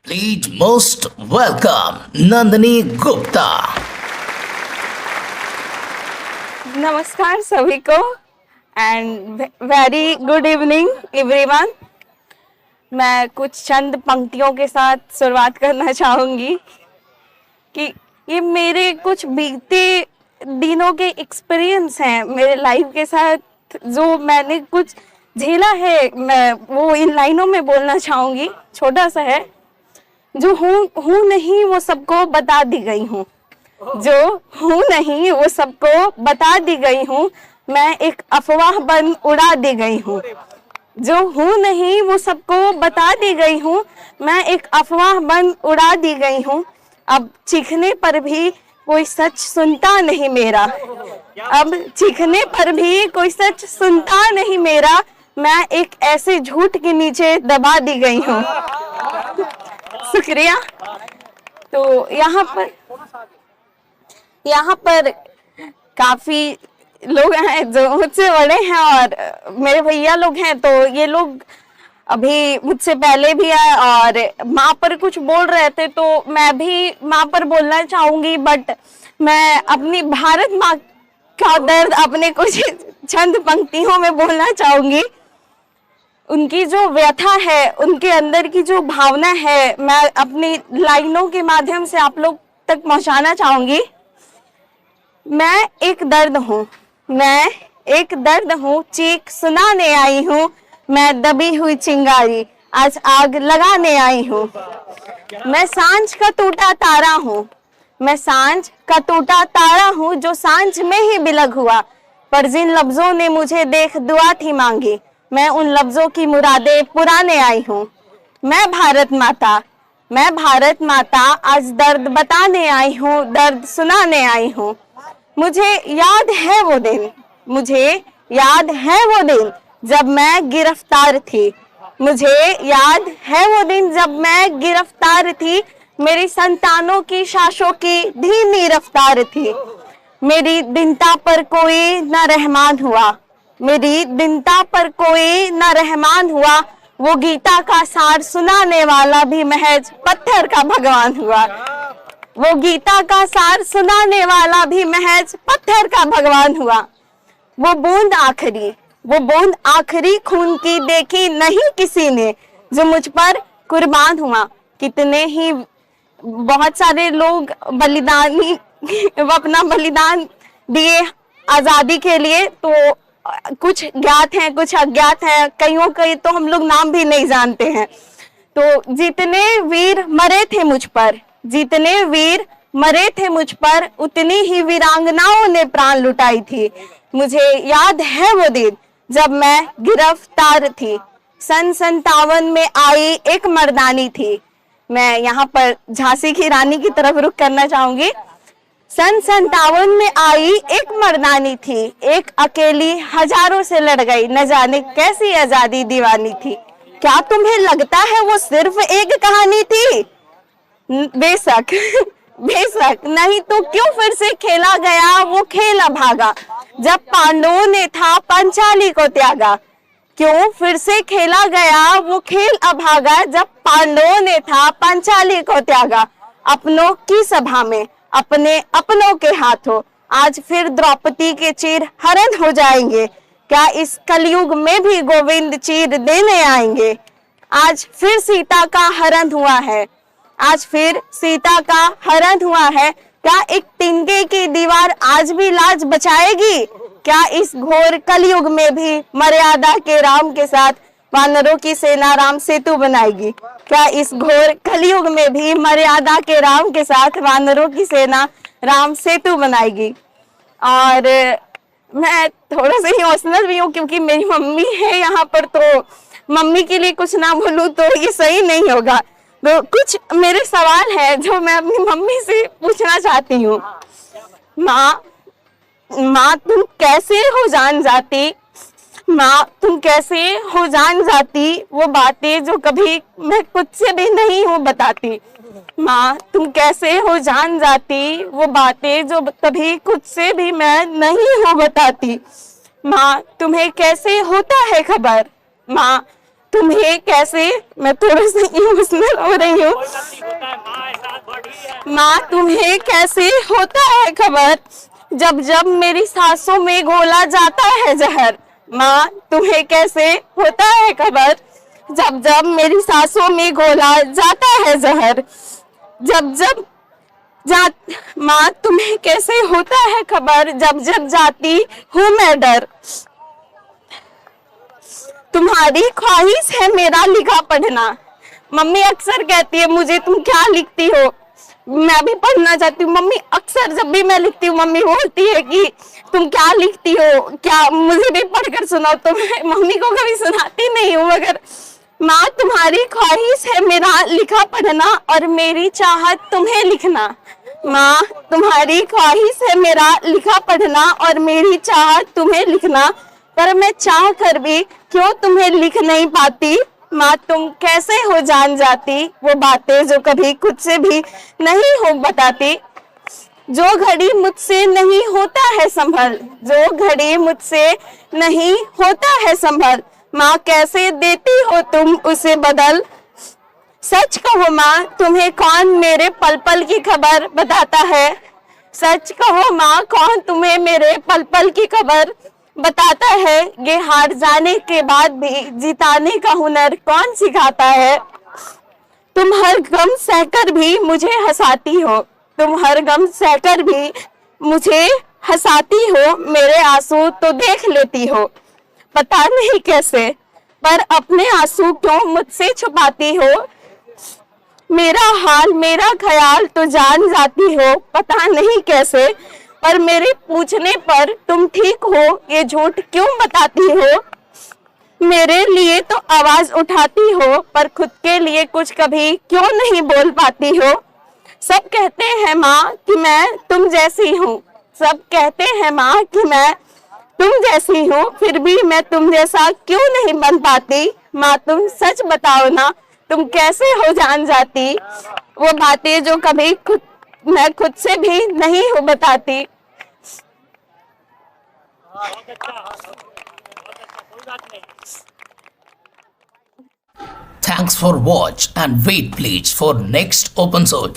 Please most welcome Nandini Gupta. नमस्कार सभी को and very good evening everyone. मैं कुछ चंद पंक्तियों के साथ शुरुआत करना चाहूँगी कि ये मेरे कुछ बीते दिनों के एक्सपीरियंस हैं मेरे लाइफ के साथ, जो मैंने कुछ झेला है। मैं वो इन लाइनों में बोलना चाहूँगी। छोटा सा है, जो हूँ नहीं वो सबको बता दी गई हूँ, जो हूँ नहीं वो सबको बता दी गई हूँ, मैं एक अफवाह बन उड़ा दी गई हूँ। जो हूँ नहीं वो सबको बता दी गई हूँ, मैं एक अफवाह बन उड़ा दी गई हूँ। अब चीखने पर भी कोई सच सुनता नहीं मेरा, अब चीखने पर भी कोई सच सुनता नहीं मेरा, मैं एक ऐसे झूठ के नीचे दबा दी गई हूँ। शुक्रिया। तो यहाँ पर काफी लोग हैं जो मुझसे बड़े हैं और मेरे भैया लोग हैं, तो ये लोग अभी मुझसे पहले भी आए और माँ पर कुछ बोल रहे थे, तो मैं भी माँ पर बोलना चाहूंगी। बट मैं अपनी भारत माँ का दर्द अपने कुछ चंद पंक्तियों में बोलना चाहूंगी। उनकी जो व्यथा है, उनके अंदर की जो भावना है, मैं अपनी लाइनों के माध्यम से आप लोग तक पहुंचाना चाहूंगी। मैं एक दर्द हूँ, मैं एक दर्द हूँ, चीख सुनाने आई हूँ, मैं दबी हुई चिंगारी आज आग लगाने आई हूँ। मैं सांझ का टूटा तारा हूँ, मैं सांझ का टूटा तारा हूँ, जो सांझ में ही बिलग हुआ, पर जिन लफ्जों ने मुझे देख दुआ थी मांगी, मैं उन लफ्जों की मुरादे पुराने आई हूँ। मैं भारत माता, मैं भारत माता आज दर्द बताने आई हूँ, दर्द सुनाने आई हूँ। मुझे याद है वो दिन, मुझे याद है वो दिन जब मैं गिरफ्तार थी, मुझे याद है वो दिन जब मैं गिरफ्तार थी, मेरी संतानों की सांसों की धीमी रफ्तार थी। मेरी दीनता पर कोई न रहमान हुआ, मेरी दीनता पर कोई न रहमान हुआ, वो गीता का सार सुनाने वाला भी महज पत्थर का भगवान हुआ। वो गीता का सार सुनाने वाला भी महज पत्थर का भगवान हुआ। वो बूंद आखिरी, वो बूंद आखिरी खून की देखी नहीं किसी ने, जो मुझ पर कुर्बान हुआ। कितने ही बहुत सारे लोग बलिदानी अपना बलिदान दिए आजादी के लिए, तो कुछ ज्ञात हैं कुछ अज्ञात हैं, कईयों के तो हम लोग नाम भी नहीं जानते हैं। तो जितने वीर मरे थे मुझ पर, जितने वीर मरे थे मुझ पर, उतनी ही वीरांगनाओं ने प्राण लुटाई थी। मुझे याद है वो दिन जब मैं गिरफ्तार थी, सन 57 में आई एक मर्दानी थी। मैं यहाँ पर झांसी की रानी की तरफ रुख करना चाहूंगी। सन 57 में आई एक मर्दानी थी, एक अकेली हजारों से लड़ गई, न जाने कैसी आजादी दीवानी थी। क्या तुम्हें लगता है वो सिर्फ एक कहानी थी? बेशक बेशक नहीं तो क्यों फिर से खेला गया वो खेल अभागा, जब पांडवों ने था पंचाली को त्यागा। क्यों फिर से खेला गया वो खेल अभागा, जब पांडवों ने था पंचाली को त्यागा। अपनों की सभा में अपने अपनों के हाथों आज फिर द्रौपदी के चीर हरण हो जाएंगे। क्या इस कलयुग में भी गोविंद चीर देने आएंगे? आज फिर सीता का हरण हुआ है, आज फिर सीता का हरण हुआ है। क्या एक तिनके की दीवार आज भी लाज बचाएगी? क्या इस घोर कलयुग में भी मर्यादा के राम के साथ वानरों की सेना राम सेतु बनाएगी? क्या इस घोर कलयुग में भी मर्यादा के राम के साथ वानरों की सेना राम सेतु बनाएगी? और मैं थोड़ा सा इमोशनल भी हूँ क्योंकि मेरी मम्मी है यहाँ पर, तो मम्मी के लिए कुछ ना बोलूँ तो ये सही नहीं होगा। तो कुछ मेरे सवाल है जो मैं अपनी मम्मी से पूछना चाहती हूँ। माँ, माँ तुम कैसे हो जान जाती, माँ तुम कैसे हो जान जाती वो बातें जो कभी मैं खुद से भी नहीं हूँ बताती। माँ तुम कैसे हो जान जाती वो बातें जो कभी खुद से भी मैं नहीं हूँ बताती। माँ तुम्हें कैसे होता है खबर, माँ तुम्हें कैसे, मैं थोड़ा सा इमोशनल हो रही हूँ। माँ तुम्हें कैसे होता है खबर, जब जब मेरी सांसों में घोला जाता है जहर। माँ तुम्हें कैसे होता है खबर, जब जब मेरी सांसों में घोला जाता है जहर। जब जब माँ तुम्हें कैसे होता है खबर, जब जब जाती हूँ मैं डर। तुम्हारी ख्वाहिश है मेरा लिखा पढ़ना। मम्मी अक्सर कहती है मुझे तुम क्या लिखती हो, मैं भी पढ़ना चाहती हूँ। मम्मी अक्सर जब भी मैं लिखती हूँ मम्मी बोलती है कि तुम क्या लिखती हो, क्या मुझे भी पढ़कर सुनाओ। तो मैं मम्मी को कभी सुनाती नहीं हूँ, मगर माँ तुम्हारी ख्वाहिश है मेरा लिखा पढ़ना और मेरी चाहत तुम्हें लिखना। माँ तुम्हारी ख्वाहिश है मेरा लिखा पढ़ना और मेरी चाहत तुम्हें लिखना, पर मैं चाह कर भी क्यों तुम्हें लिख नहीं पाती। माँ तुम कैसे हो जान जाती वो बातें जो कभी खुद से भी नहीं हो बताती। जो घड़ी मुझसे नहीं होता है संभल, जो घड़ी मुझसे नहीं होता है संभल, माँ कैसे देती हो तुम उसे बदल। सच कहो माँ तुम्हें कौन मेरे पल पल की खबर बताता है। सच कहो माँ कौन तुम्हें मेरे पल पल की खबर बताता है। ये हार जाने के बाद भी जिताने का हुनर कौन सिखाता है। तुम हर गम सहकर भी मुझे हंसाती हो, तुम हर गम सहकर भी मुझे हंसाती हो। मेरे आंसू तो देख लेती हो, पता नहीं कैसे, पर अपने आंसू क्यों मुझसे छुपाती हो। मेरा हाल मेरा ख्याल तो जान जाती हो, पता नहीं कैसे, पर मेरे पूछने पर तुम ठीक हो ये झूठ क्यों बताती हो। मेरे लिए तो आवाज उठाती हो, पर खुद के लिए कुछ कभी क्यों नहीं बोल पाती हो। सब कहते हैं माँ कि मैं तुम जैसी हूँ, सब कहते हैं माँ कि मैं तुम जैसी हूँ, फिर भी मैं तुम जैसा क्यों नहीं बन पाती। माँ तुम सच बताओ ना तुम कैसे हो जान जाती वो बातें जो कभी मैं खुद से भी नहीं हो बताती। Thanks for watch and wait please for next open source.